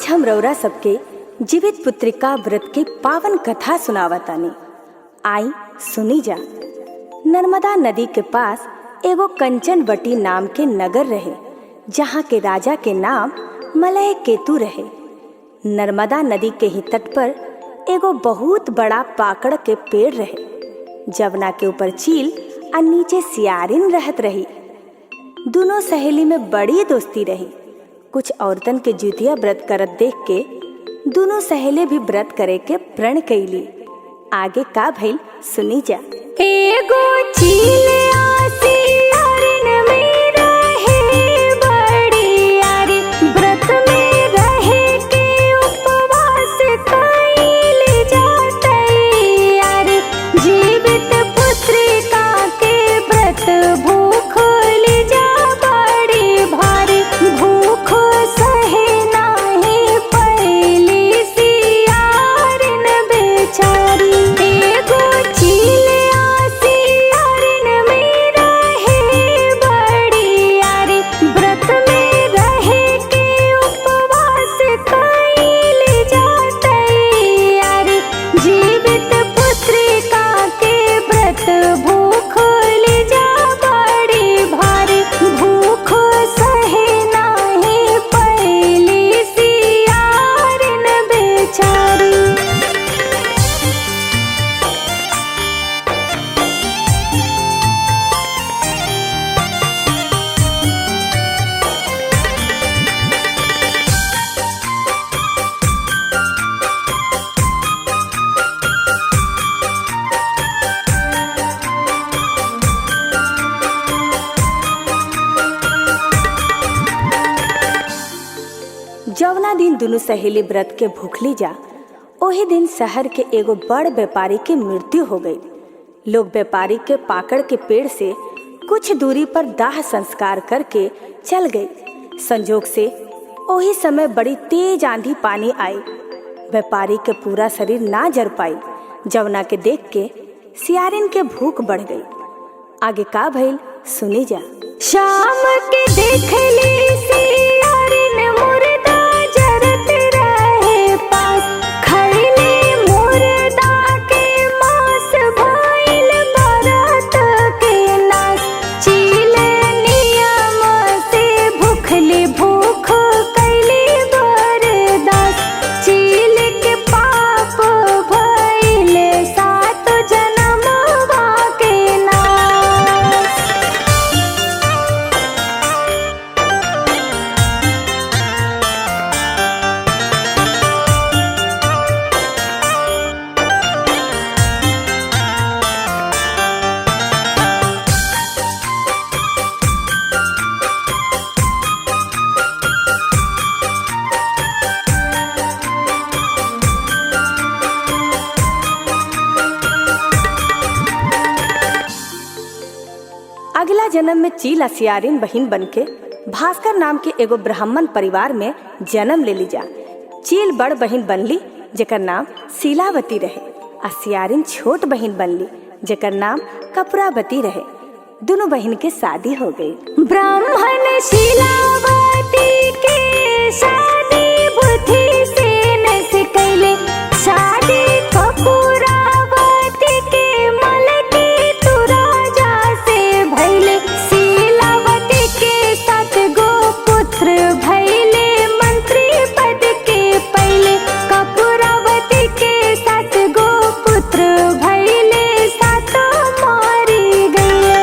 हम रौरा सबके जीवित पुत्रिका व्रत के पावन कथा सुनावतानी। आई सुनी जा। नर्मदा नदी के पास एगो कंचनवटी नाम के नगर रहे, जहाँ के राजा के नाम मलय केतु रहे। नर्मदा नदी के ही तट पर एगो बहुत बड़ा पाकड़ के पेड़ रहे, जवना के ऊपर चील और नीचे सियारिन रहत रही। दोनों सहेली में बड़ी दोस्ती रही। कुछ औरतन के जुतिया व्रत करत देख के दोनों सहेली भी व्रत करे के प्रण कैली। आगे का भइल सुनी जा। एगो चील सियारिन में रहे बड़ी यारी, व्रत में रहे के उपवास कइल जातै यारी। जीवित पुत्रिका के व्रत भूखल जा बड़ी भारी, भूख सहे नाही पैली सियारिन बेचारी। एगो चील सियारिन में रहे बड़ी यारी, व्रत में रहे के उपवास कइल जातै यारी। जीवित पुत्रिका के व्रत भूखल जा बड़ी भारी, भूख सहे नाही पैली सियारिन बेचारी। जवना दिन दोनों सहेली व्रत के भूखली जा, ओही दिन शहर के एगो बड़ व्यापारी के मृत्यु हो गई। लोग व्यापारी के पाकड़ के पेड़ से कुछ दूरी पर दाह संस्कार करके चल गए। संजोग से ओही समय बड़ी तेज आंधी पानी आई। व्यापारी के पूरा शरीर ना जर पाई, जवना के देख के सियारिन के भूख बढ़ गई। आगे का भइल सुनी जा। शाम के देखली सियारिन मुर्दा जरत रहे पास, खइले मुर्दा के मांस भइल बरत के नाश। चील नियम से भूखली भूख कैली बरदास, चील के पाप भइल सात जनमवा के नाश। अगला जन्म में चील और सियारिन बहिन बनके भास्कर नाम के एगो ब्राह्मण परिवार में जन्म ले ली जा। चील बड़ बहिन बनली, जेकर नाम शीलावती रहे, और सियारिन छोट बहिन बनली, जेकर नाम कपूरावती रहे। दोनों बहिन के शादी हो गई। ब्राह्मण शीलावती के शादी बुद्धि से न से कैले, शादी कपूरावती के मलकी तू राजा से भइले। शीलावती के 7 गो पुत्र भइले, मंत्री पद के पहिले। कपूरावती के 7 गो पुत्र भइले, 7 मारी गए।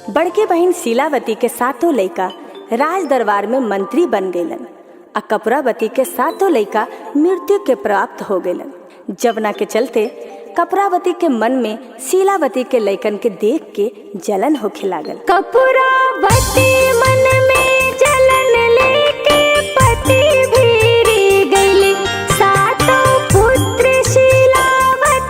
बड़के बहिन शीलावती के 7 लइका राज दरबार में मंत्री बन गईलन, और कपूरावती के 7 लइका मृत्यु के प्राप्त हो गईलन। जवना के चलते कपूरावती के मन में शीलावती के लइकन के देख के जलन होखे लागल। कपूरावती मन में जलन लेके पति भीरी गईली, 7 पुत्र शीलावती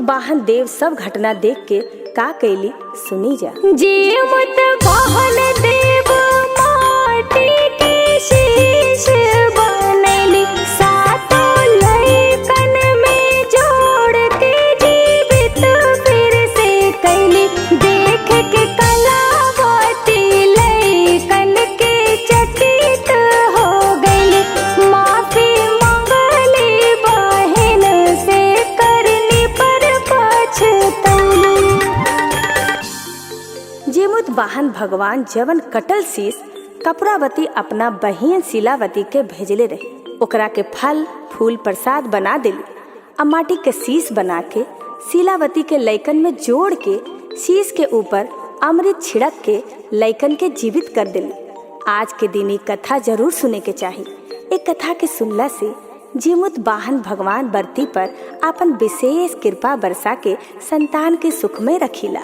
वाहन देव सब घटना देख के का कैली सुनी जा। जीमूत वाहन देव माटी के शीश बनैली, सातों लइकन में जोड़ के जीवित फिर से कैली। देख के कलावती लइकन के चकित हो गईली, माफी मंगली बहन से करनी पर पछतौली। जीमूत वाहन भगवान जवन कटल शीश कपूरावती अपना बहिन शीलावती के भेजले रहे, ओकरा के फल फूल प्रसाद बना देली आ माटी के शीश बना के शीलावती के लइकन में जोड़ के शीश के ऊपर अमृत छिड़क के लइकन के जीवित कर देली। आज के दिन ये कथा जरूर सुने के चाहिए। एक कथा के सुनला से जीमूत वाहन भगवान बरती पर अपन विशेष कृपा बरसा के संतान के सुख में रखीला।